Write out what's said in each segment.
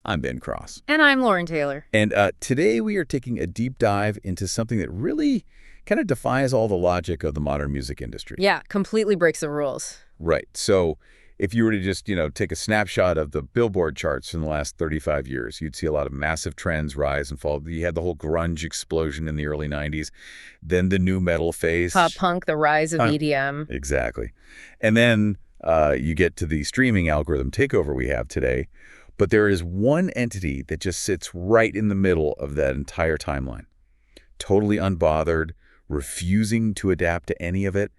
I'm Ben Cross. And I'm Lauren Taylor. And today we are taking a deep dive into something that really kind of defies all the logic of the modern music industry. Yeah, completely breaks the rules. Right. So if you were to just, take a snapshot of the Billboard charts in the last 35 years, you'd see a lot of massive trends rise and fall. You had the whole grunge explosion in the early 90s, then the new metal phase. Pop punk, the rise of EDM. Exactly. And then you get to the streaming algorithm takeover we have today. But there is one entity that just sits right in the middle of that entire timeline. Totally unbothered, refusing to adapt to any of it,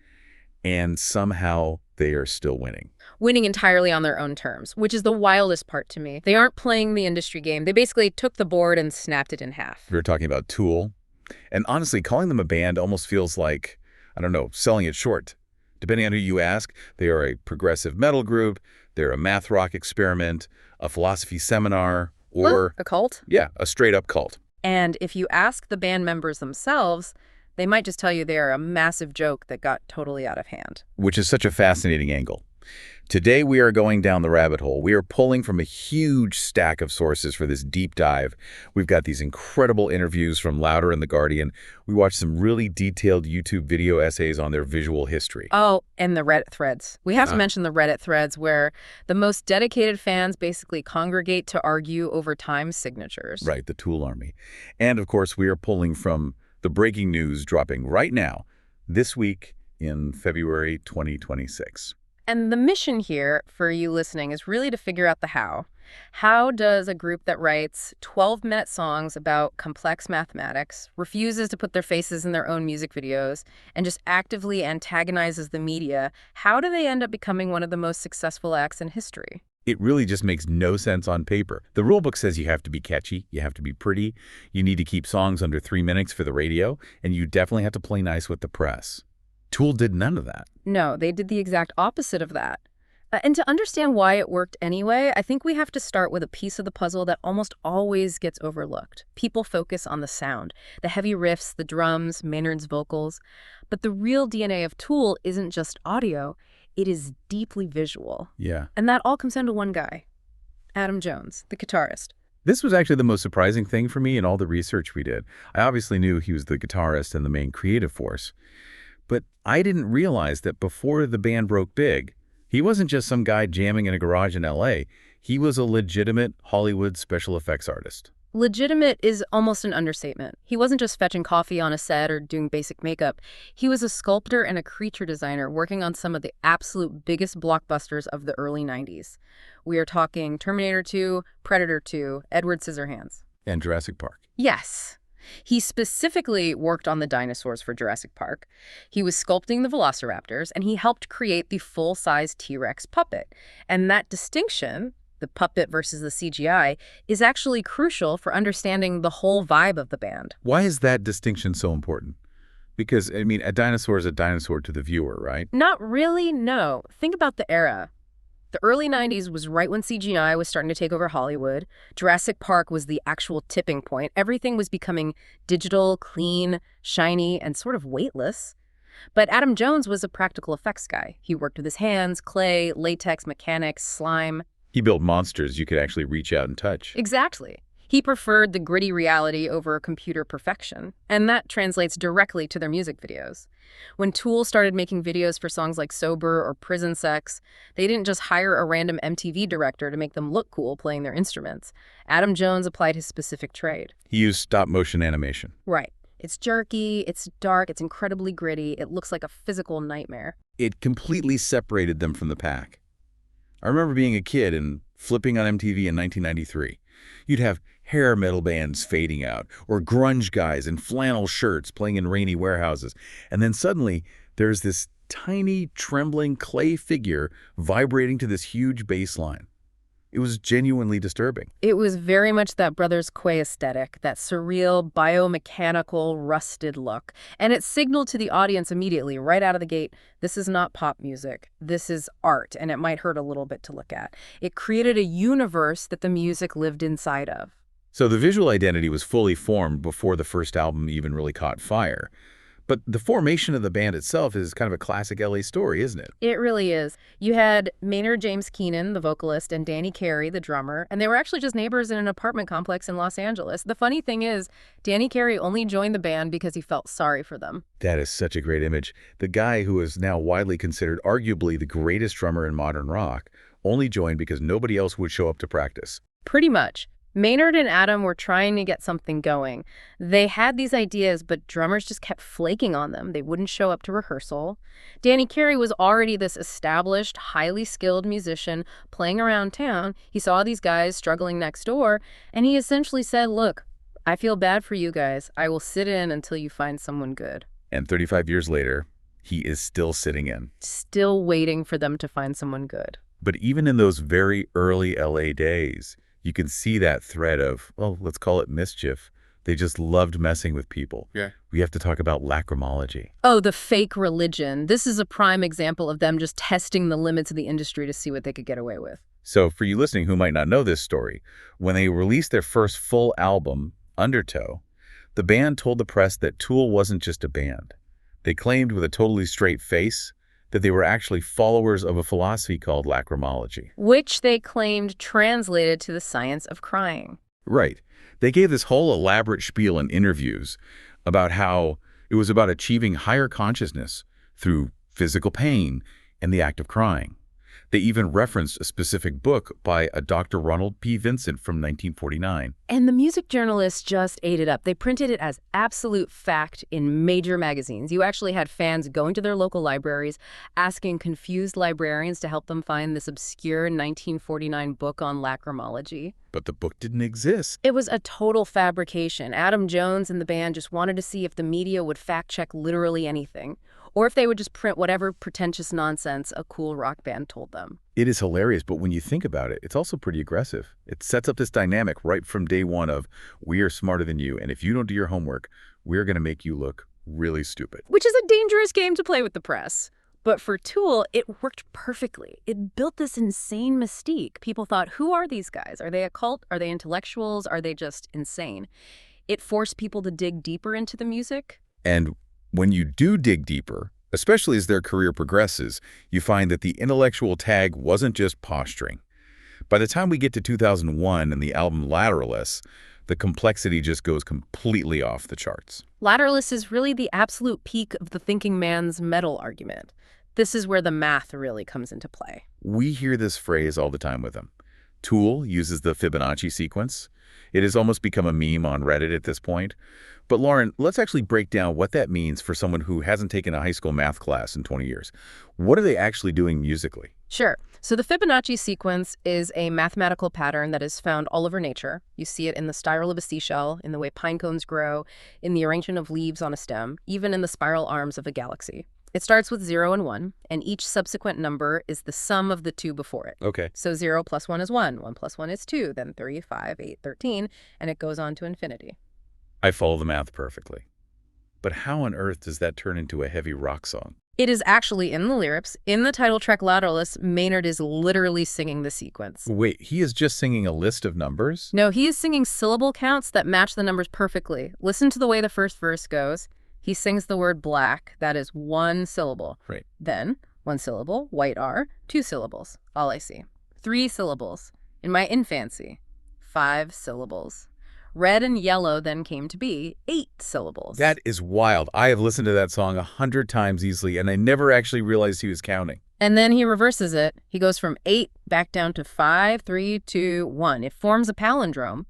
and somehow they are still winning. Winning entirely on their own terms, which is the wildest part to me. They aren't playing the industry game. They basically took the board and snapped it in half. We were talking about Tool. And honestly, calling them a band almost feels like, I don't know, selling it short. Depending on who you ask, they are a progressive metal group, they're a math rock experiment, a philosophy seminar, or... a cult? Yeah, a straight-up cult. And if you ask the band members themselves, they might just tell you they are a massive joke that got totally out of hand. Which is such a fascinating angle. Today we are going down the rabbit hole. We are pulling from a huge stack of sources for this deep dive. We've got these incredible interviews from Louder and The Guardian. We watched some really detailed YouTube video essays on their visual history. Oh, and the Reddit threads. We have to mention the Reddit threads where the most dedicated fans basically congregate to argue over time signatures. Right, the Tool Army. And of course, we are pulling from the breaking news dropping right now, this week in February 2026. And the mission here for you listening is really to figure out the how. How does a group that writes 12-minute songs about complex mathematics, refuses to put their faces in their own music videos, and just actively antagonizes the media, how do they end up becoming one of the most successful acts in history? It really just makes no sense on paper. The rulebook says you have to be catchy, you have to be pretty, you need to keep songs under 3 minutes for the radio, and you definitely have to play nice with the press. Tool did none of that. No, they did the exact opposite of that. And to understand why it worked anyway, I think we have to start with a piece of the puzzle that almost always gets overlooked. People focus on the sound, the heavy riffs, the drums, Maynard's vocals. But the real DNA of Tool isn't just audio, it is deeply visual. Yeah. And that all comes down to one guy, Adam Jones, the guitarist. This was actually the most surprising thing for me in all the research we did. I obviously knew he was the guitarist and the main creative force. But I didn't realize that before the band broke big, he wasn't just some guy jamming in a garage in L.A. He was a legitimate Hollywood special effects artist. Legitimate is almost an understatement. He wasn't just fetching coffee on a set or doing basic makeup. He was a sculptor and a creature designer working on some of the absolute biggest blockbusters of the early 90s. We are talking Terminator 2, Predator 2, Edward Scissorhands. And Jurassic Park. Yes. He specifically worked on the dinosaurs for Jurassic Park. He was sculpting the velociraptors, and he helped create the full-size T-Rex puppet. And that distinction, the puppet versus the CGI, is actually crucial for understanding the whole vibe of the band. Why is that distinction so important? Because, I mean, a dinosaur is a dinosaur to the viewer, right? Not really, no. Think about the era. The early 90s was right when CGI was starting to take over Hollywood. Jurassic Park was the actual tipping point. Everything was becoming digital, clean, shiny, and sort of weightless. But Adam Jones was a practical effects guy. He worked with his hands, clay, latex, mechanics, slime. He built monsters you could actually reach out and touch. Exactly. He preferred the gritty reality over computer perfection, and that translates directly to their music videos. When Tool started making videos for songs like Sober or Prison Sex, they didn't just hire a random MTV director to make them look cool playing their instruments. Adam Jones applied his specific trade. He used stop-motion animation. Right. It's jerky, it's dark, it's incredibly gritty, it looks like a physical nightmare. It completely separated them from the pack. I remember being a kid and flipping on MTV in 1993. You'd have hair metal bands fading out, or grunge guys in flannel shirts playing in rainy warehouses. And then suddenly, there's this tiny, trembling clay figure vibrating to this huge bass line. It was genuinely disturbing. It was very much that Brothers Quay aesthetic, that surreal, biomechanical, rusted look. And it signaled to the audience immediately, right out of the gate, this is not pop music. This is art, and it might hurt a little bit to look at. It created a universe that the music lived inside of. So the visual identity was fully formed before the first album even really caught fire. But the formation of the band itself is kind of a classic LA story, isn't it? It really is. You had Maynard James Keenan, the vocalist, and Danny Carey, the drummer, and they were actually just neighbors in an apartment complex in Los Angeles. The funny thing is, Danny Carey only joined the band because he felt sorry for them. That is such a great image. The guy who is now widely considered arguably the greatest drummer in modern rock only joined because nobody else would show up to practice. Pretty much. Maynard and Adam were trying to get something going. They had these ideas, but drummers just kept flaking on them. They wouldn't show up to rehearsal. Danny Carey was already this established, highly skilled musician playing around town. He saw these guys struggling next door, and he essentially said, look, I feel bad for you guys. I will sit in until you find someone good. And 35 years later, he is still sitting in. Still waiting for them to find someone good. But even in those very early LA days, you can see that thread of, well, let's call it mischief. They just loved messing with people. Yeah. We have to talk about lacrimology. Oh, the fake religion. This is a prime example of them just testing the limits of the industry to see what they could get away with. So for you listening who might not know this story, when they released their first full album, Undertow, the band told the press that Tool wasn't just a band. They claimed with a totally straight face that they were actually followers of a philosophy called lacrimology. Which they claimed translated to the science of crying. Right. They gave this whole elaborate spiel in interviews about how it was about achieving higher consciousness through physical pain and the act of crying. They even referenced a specific book by a Dr. Ronald P. Vincent from 1949. And the music journalists just ate it up. They printed it as absolute fact in major magazines. You actually had fans going to their local libraries, asking confused librarians to help them find this obscure 1949 book on lacrimology. But the book didn't exist. It was a total fabrication. Adam Jones and the band just wanted to see if the media would fact-check literally anything, or if they would just print whatever pretentious nonsense a cool rock band told them. It is hilarious, but when you think about it, it's also pretty aggressive. It sets up this dynamic right from day one of, we are smarter than you, and if you don't do your homework, we're going to make you look really stupid. Which is a dangerous game to play with the press. But for Tool, it worked perfectly. It built this insane mystique. People thought, who are these guys? Are they a cult? Are they intellectuals? Are they just insane? It forced people to dig deeper into the music. And when you do dig deeper, especially as their career progresses, you find that the intellectual tag wasn't just posturing. By the time we get to 2001 and the album Lateralus, the complexity just goes completely off the charts. Lateralus is really the absolute peak of the thinking man's metal argument. This is where the math really comes into play. We hear this phrase all the time with them. Tool uses the Fibonacci sequence. It has almost become a meme on Reddit at this point. But Lauren, let's actually break down what that means for someone who hasn't taken a high school math class in 20 years. What are they actually doing musically? Sure. So the Fibonacci sequence is a mathematical pattern that is found all over nature. You see it in the spiral of a seashell, in the way pine cones grow, in the arrangement of leaves on a stem, even in the spiral arms of a galaxy. It starts with 0 and 1, and each subsequent number is the sum of the two before it. Okay. So 0 plus 1 is 1, 1 plus 1 is 2, then 3, 5, 8, 13, and it goes on to infinity. I follow the math perfectly. But how on earth does that turn into a heavy rock song? It is actually in the lyrics. In the title track Lateralus, Maynard is literally singing the sequence. Wait, he is just singing a list of numbers? No, he is singing syllable counts that match the numbers perfectly. Listen to the way the first verse goes. He sings the word black, that is one syllable. Right. Then, one syllable, white are, 2 syllables, all I see. 3 syllables, in my infancy, 5 syllables. Red and yellow then came to be 8 syllables. That is wild. I have listened to that song 100 times easily, and I never actually realized he was counting. And then he reverses it. He goes from 8 back down to 5, 3, 2, 1. It forms a palindrome.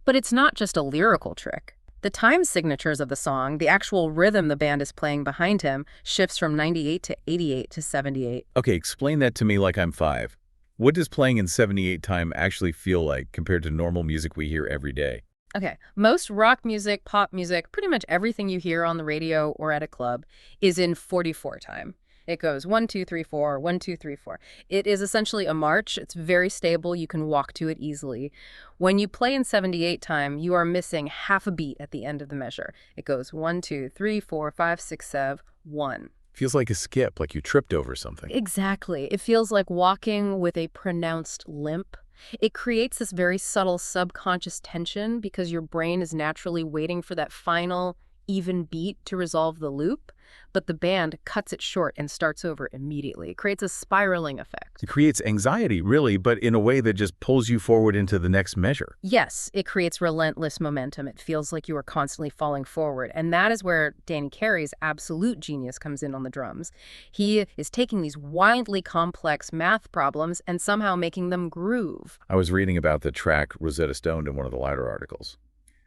But it's not just a lyrical trick. The time signatures of the song, the actual rhythm the band is playing behind him, shifts from 98 to 88 to 78. Okay, explain that to me like I'm 5. What does playing in 78 time actually feel like compared to normal music we hear every day? Okay, most rock music, pop music, pretty much everything you hear on the radio or at a club is in 44 time. It goes 1, 2, 3, 4, 1, 2, 3, 4. It is essentially a march. It's very stable. You can walk to it easily. When you play in 78 time, you are missing half a beat at the end of the measure. It goes 1, 2, 3, 4, 5, 6, 7, 1. Feels like a skip, like you tripped over something. Exactly. It feels like walking with a pronounced limp. It creates this very subtle subconscious tension because your brain is naturally waiting for that final even beat to resolve the loop, but the band cuts it short and starts over immediately. It creates a spiraling effect. It creates anxiety, really, but in a way that just pulls you forward into the next measure. Yes, it creates relentless momentum. It feels like you are constantly falling forward. And that is where Danny Carey's absolute genius comes in on the drums. He is taking these wildly complex math problems and somehow making them groove. I was reading about the track Rosetta Stone in one of the lighter articles.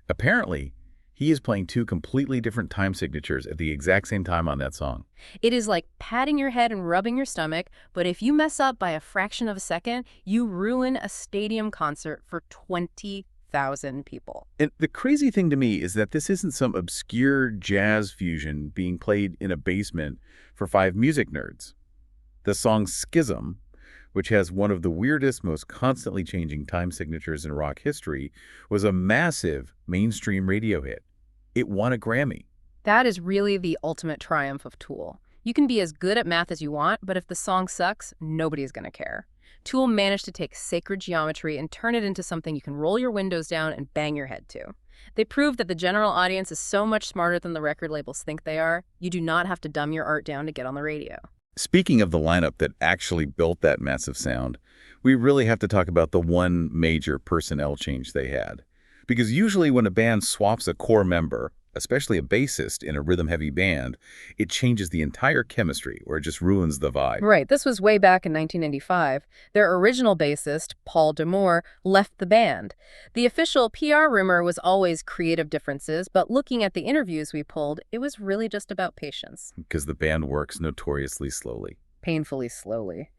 Apparently, he is playing two completely different time signatures at the exact same time on that song. It is like patting your head and rubbing your stomach, but if you mess up by a fraction of a second, you ruin a stadium concert for 20,000 people. And the crazy thing to me is that this isn't some obscure jazz fusion being played in a basement for 5 music nerds. The song Schism, which has one of the weirdest, most constantly changing time signatures in rock history, was a massive mainstream radio hit. It won a Grammy. That is really the ultimate triumph of Tool. You can be as good at math as you want, but if the song sucks, nobody's going to care. Tool managed to take sacred geometry and turn it into something you can roll your windows down and bang your head to. They proved that the general audience is so much smarter than the record labels think they are. You do not have to dumb your art down to get on the radio. Speaking of the lineup that actually built that massive sound, we really have to talk about the one major personnel change they had. Because usually when a band swaps a core member, especially a bassist in a rhythm-heavy band, it changes the entire chemistry, or it just ruins the vibe. Right, this was way back in 1995. Their original bassist, Paul D'Amour, left the band. The official PR rumor was always creative differences, but looking at the interviews we pulled, it was really just about patience. Because the band works notoriously slowly. Painfully slowly.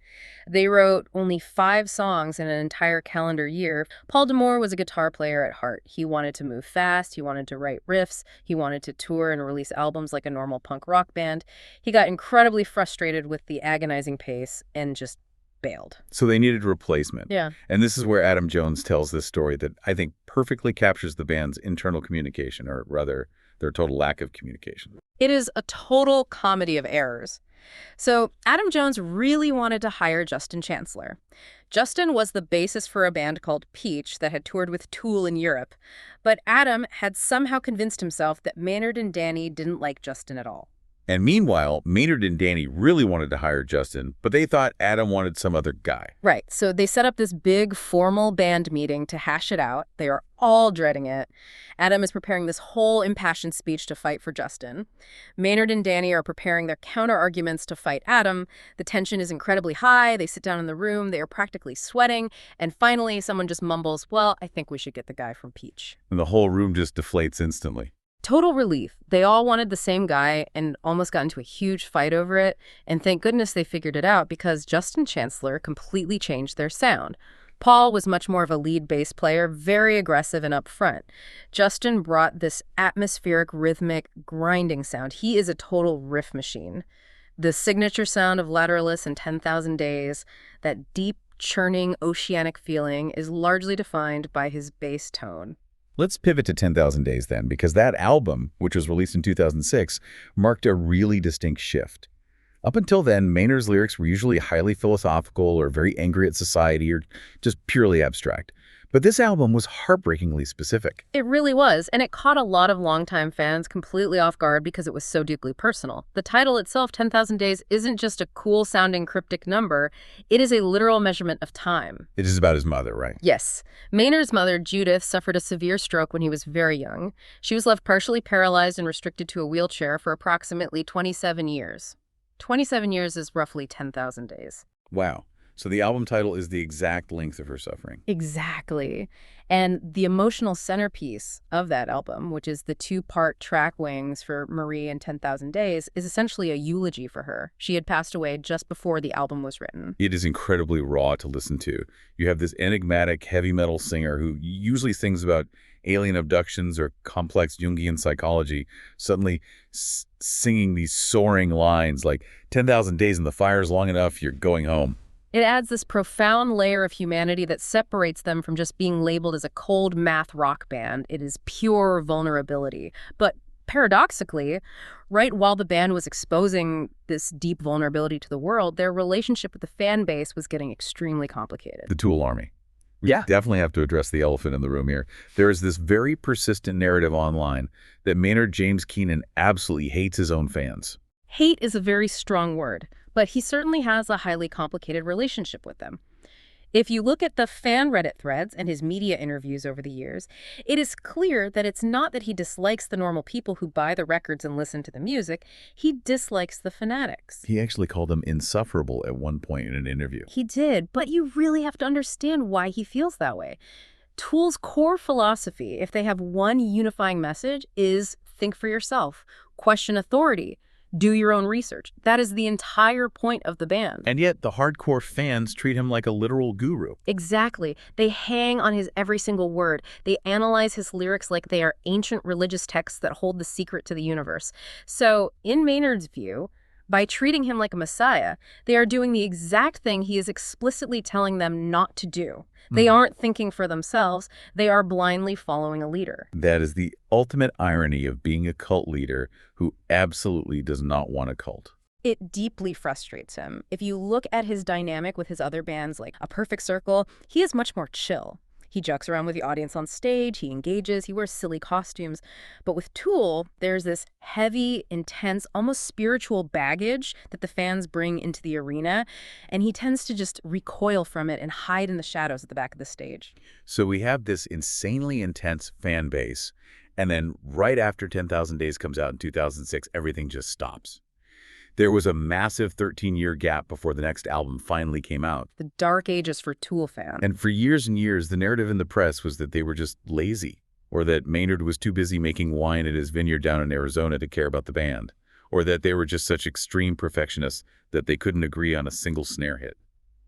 They wrote only 5 songs in an entire calendar year. Paul D'Amour was a guitar player at heart. He wanted to move fast, he wanted to write riffs, he wanted to tour and release albums like a normal punk rock band. He got incredibly frustrated with the agonizing pace and just bailed. So they needed a replacement. Yeah. And this is where Adam Jones tells this story that I think perfectly captures the band's internal communication, or rather, their total lack of communication. It is a total comedy of errors. So Adam Jones really wanted to hire Justin Chancellor. Justin was the bassist for a band called Peach that had toured with Tool in Europe, but Adam had somehow convinced himself that Maynard and Danny didn't like Justin at all. And meanwhile, Maynard and Danny really wanted to hire Justin, but they thought Adam wanted some other guy. Right, so they set up this big formal band meeting to hash it out. They are all dreading it. Adam is preparing this whole impassioned speech to fight for Justin. Maynard and Danny are preparing their counter-arguments to fight Adam. The tension is incredibly high. They sit down in the room. They are practically sweating. And finally, someone just mumbles, "Well, I think we should get the guy from Peach." And the whole room just deflates instantly. Total relief. They all wanted the same guy and almost got into a huge fight over it. And thank goodness they figured it out, because Justin Chancellor completely changed their sound. Paul was much more of a lead bass player, very aggressive and upfront. Justin brought this atmospheric, rhythmic, grinding sound. He is a total riff machine. The signature sound of Lateralus and 10,000 Days, that deep, churning, oceanic feeling, is largely defined by his bass tone. Let's pivot to 10,000 Days then, because that album, which was released in 2006, marked a really distinct shift. Up until then, Maynard's lyrics were usually highly philosophical or very angry at society or just purely abstract. But this album was heartbreakingly specific. It really was, and it caught a lot of longtime fans completely off guard because it was so deeply personal. The title itself, 10,000 Days, isn't just a cool-sounding cryptic number. It is a literal measurement of time. It is about his mother, right? Yes. Maynard's mother, Judith, suffered a severe stroke when he was very young. She was left partially paralyzed and restricted to a wheelchair for approximately 27 years. 27 years is roughly 10,000 days. Wow. So the album title is the exact length of her suffering. Exactly. And the emotional centerpiece of that album, which is the 2-part track Wings for Marie and 10,000 Days, is essentially a eulogy for her. She had passed away just before the album was written. It is incredibly raw to listen to. You have this enigmatic heavy metal singer who usually sings about alien abductions or complex Jungian psychology, suddenly singing these soaring lines like 10,000 days in the fire's long enough, you're going home. It adds this profound layer of humanity that separates them from just being labeled as a cold math rock band. It is pure vulnerability. But paradoxically, right while the band was exposing this deep vulnerability to the world, their relationship with the fan base was getting extremely complicated. The Tool Army. We definitely have to address the elephant in the room here. There is this very persistent narrative online that Maynard James Keenan absolutely hates his own fans. Hate is a very strong word, but he certainly has a highly complicated relationship with them. If you look at the fan Reddit threads and his media interviews over the years, it is clear that it's not that he dislikes the normal people who buy the records and listen to the music. He dislikes the fanatics. He actually called them insufferable at one point in an interview. He did, but you really have to understand why he feels that way. Tool's core philosophy, if they have one unifying message, is think for yourself, question authority, do your own research. That is the entire point of the band. And yet the hardcore fans treat him like a literal guru. Exactly. They hang on his every single word. They analyze his lyrics like they are ancient religious texts that hold the secret to the universe. So, in Maynard's view, by treating him like a messiah, they are doing the exact thing he is explicitly telling them not to do. They aren't thinking for themselves. They are blindly following a leader. That is the ultimate irony of being a cult leader who absolutely does not want a cult. It deeply frustrates him. If you look at his dynamic with his other bands, like A Perfect Circle, he is much more chill. He jokes around with the audience on stage, he engages, he wears silly costumes. But with Tool, there's this heavy, intense, almost spiritual baggage that the fans bring into the arena, and he tends to just recoil from it and hide in the shadows at the back of the stage. So we have this insanely intense fan base, and then right after 10,000 Days comes out in 2006, everything just stops. There was a massive 13-year gap before the next album finally came out. The dark ages for Tool fans. And for years and years, the narrative in the press was that they were just lazy, or that Maynard was too busy making wine at his vineyard down in Arizona to care about the band, or that they were just such extreme perfectionists that they couldn't agree on a single snare hit.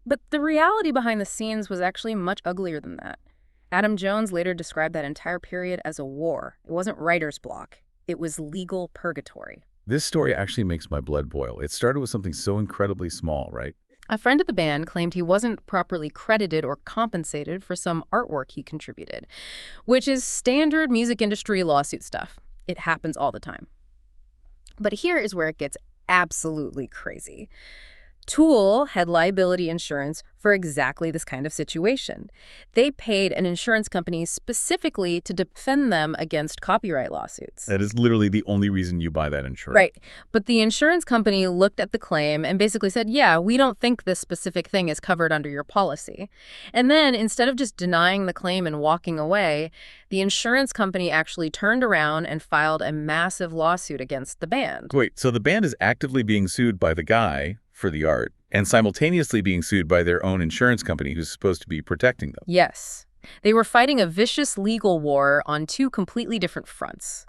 But the reality behind the scenes was actually much uglier than that. Adam Jones later described that entire period as a war. It wasn't writer's block. It was legal purgatory. This story actually makes my blood boil. It started with something so incredibly small, right? A friend of the band claimed he wasn't properly credited or compensated for some artwork he contributed, which is standard music industry lawsuit stuff. It happens all the time. But here is where it gets absolutely crazy. Tool had liability insurance for exactly this kind of situation. They paid an insurance company specifically to defend them against copyright lawsuits. That is literally the only reason you buy that insurance. Right. But the insurance company looked at the claim and basically said, yeah, we don't think this specific thing is covered under your policy. And then instead of just denying the claim and walking away, the insurance company actually turned around and filed a massive lawsuit against the band. Wait, so the band is actively being sued by the guy for the art and simultaneously being sued by their own insurance company who's supposed to be protecting them. Yes. They were fighting a vicious legal war on two completely different fronts.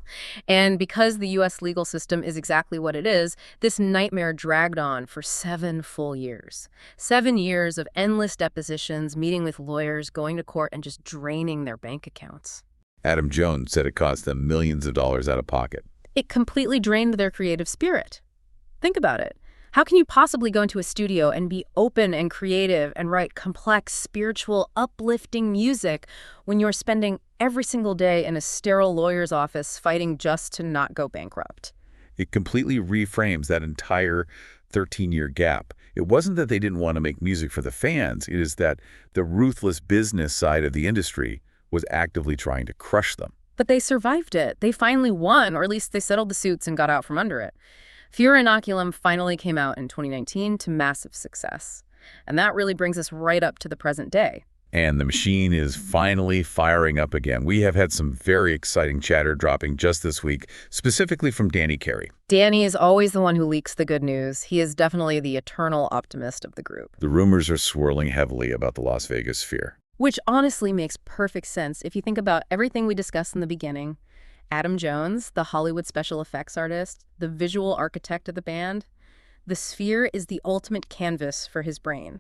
And because the U.S. legal system is exactly what it is, this nightmare dragged on for 7 full years. 7 years of endless depositions, meeting with lawyers, going to court, and just draining their bank accounts. Adam Jones said it cost them millions of dollars out of pocket. It completely drained their creative spirit. Think about it. How can you possibly go into a studio and be open and creative and write complex, spiritual, uplifting music when you're spending every single day in a sterile lawyer's office fighting just to not go bankrupt? It completely reframes that entire 13-year gap. It wasn't that they didn't want to make music for the fans. It is that the ruthless business side of the industry was actively trying to crush them. But they survived it. They finally won, or at least they settled the suits and got out from under it. Inoculum finally came out in 2019 to massive success. And that really brings us right up to the present day. And the machine is finally firing up again. We have had some very exciting chatter dropping just this week, specifically from Danny Carey. Danny is always the one who leaks the good news. He is definitely the eternal optimist of the group. The rumors are swirling heavily about the Las Vegas sphere. Which honestly makes perfect sense if you think about everything we discussed in the beginning. Adam Jones, the Hollywood special effects artist, the visual architect of the band. The sphere is the ultimate canvas for his brain.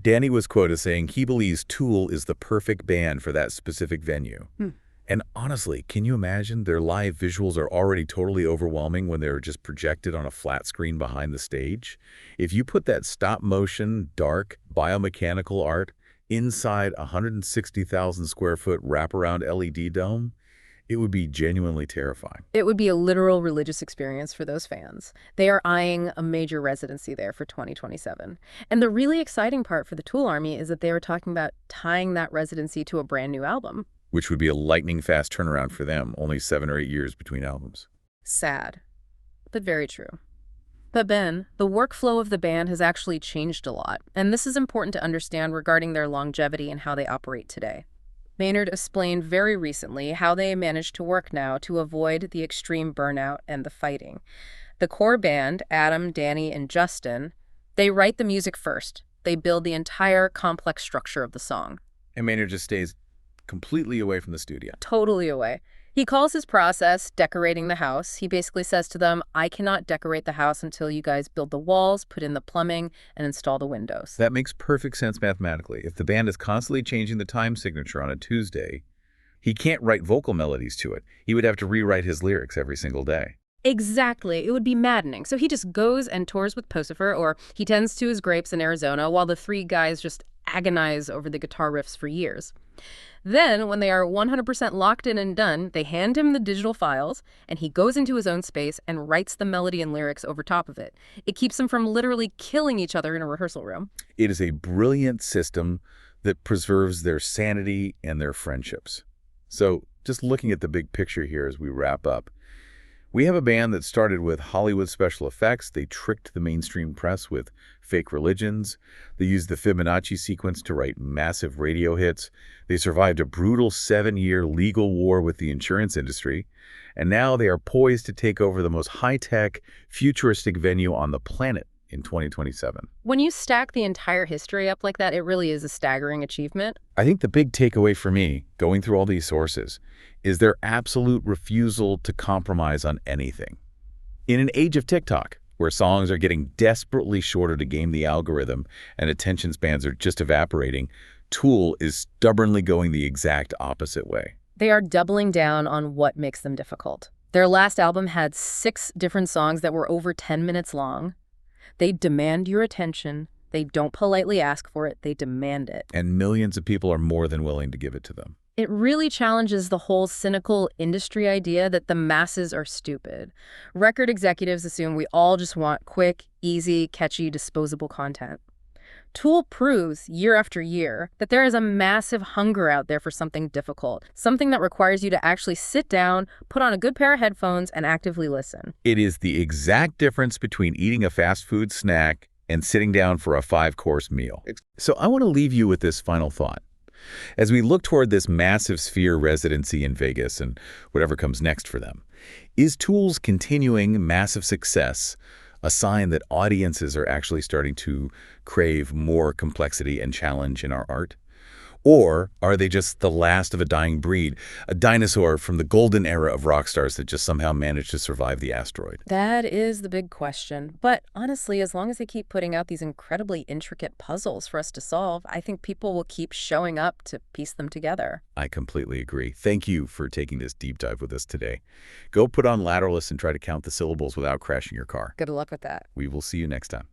Danny was quoted saying he believes Tool is the perfect band for that specific venue. And honestly, can you imagine their live visuals are already totally overwhelming when they're just projected on a flat screen behind the stage? If you put that stop-motion, dark, biomechanical art inside a 160,000 square foot wraparound LED dome, It would be genuinely terrifying. It would be a literal religious experience for those fans. They are eyeing a major residency there for 2027. And the really exciting part for the Tool Army is that they were talking about tying that residency to a brand new album. Which would be a lightning-fast turnaround for them, only 7 or 8 years between albums. Sad, but very true. But Ben, the workflow of the band has actually changed a lot, and this is important to understand regarding their longevity and how they operate today. Maynard explained very recently how they managed to work now to avoid the extreme burnout and the fighting. The core band, Adam, Danny, and Justin, they write the music first. They build the entire complex structure of the song. And Maynard just stays completely away from the studio. Totally away. He calls his process decorating the house. He basically says to them, I cannot decorate the house until you guys build the walls, put in the plumbing, and install the windows. That makes perfect sense mathematically. If the band is constantly changing the time signature on a Tuesday, he can't write vocal melodies to it. He would have to rewrite his lyrics every single day. Exactly. It would be maddening. So he just goes and tours with Pucifer, or he tends to his grapes in Arizona, while the three guys just agonize over the guitar riffs for years. Then, when they are 100% locked in and done, they hand him the digital files, and he goes into his own space and writes the melody and lyrics over top of it. It keeps them from literally killing each other in a rehearsal room. It is a brilliant system that preserves their sanity and their friendships. So, just looking at the big picture here as we wrap up, we have a band that started with Hollywood special effects. They tricked the mainstream press with fake religions. They used the Fibonacci sequence to write massive radio hits. They survived a brutal 7-year legal war with the insurance industry. And now they are poised to take over the most high-tech, futuristic venue on the planet in 2027. When you stack the entire history up like that, it really is a staggering achievement. I think the big takeaway for me, going through all these sources, is their absolute refusal to compromise on anything. In an age of TikTok, where songs are getting desperately shorter to game the algorithm and attention spans are just evaporating, Tool is stubbornly going the exact opposite way. They are doubling down on what makes them difficult. Their last album had 6 different songs that were over 10 minutes long. They demand your attention. They don't politely ask for it. They demand it. And millions of people are more than willing to give it to them. It really challenges the whole cynical industry idea that the masses are stupid. Record executives assume we all just want quick, easy, catchy, disposable content. Tool proves year after year that there is a massive hunger out there for something difficult, something that requires you to actually sit down, put on a good pair of headphones, and actively listen. It is the exact difference between eating a fast food snack and sitting down for a 5-course meal. So I want to leave you with this final thought. As we look toward this massive Sphere residency in Vegas and whatever comes next for them, is Tool's continuing massive success a sign that audiences are actually starting to crave more complexity and challenge in our art? Or are they just the last of a dying breed, a dinosaur from the golden era of rock stars that just somehow managed to survive the asteroid? That is the big question. But honestly, as long as they keep putting out these incredibly intricate puzzles for us to solve, I think people will keep showing up to piece them together. I completely agree. Thank you for taking this deep dive with us today. Go put on Lateralus and try to count the syllables without crashing your car. Good luck with that. We will see you next time.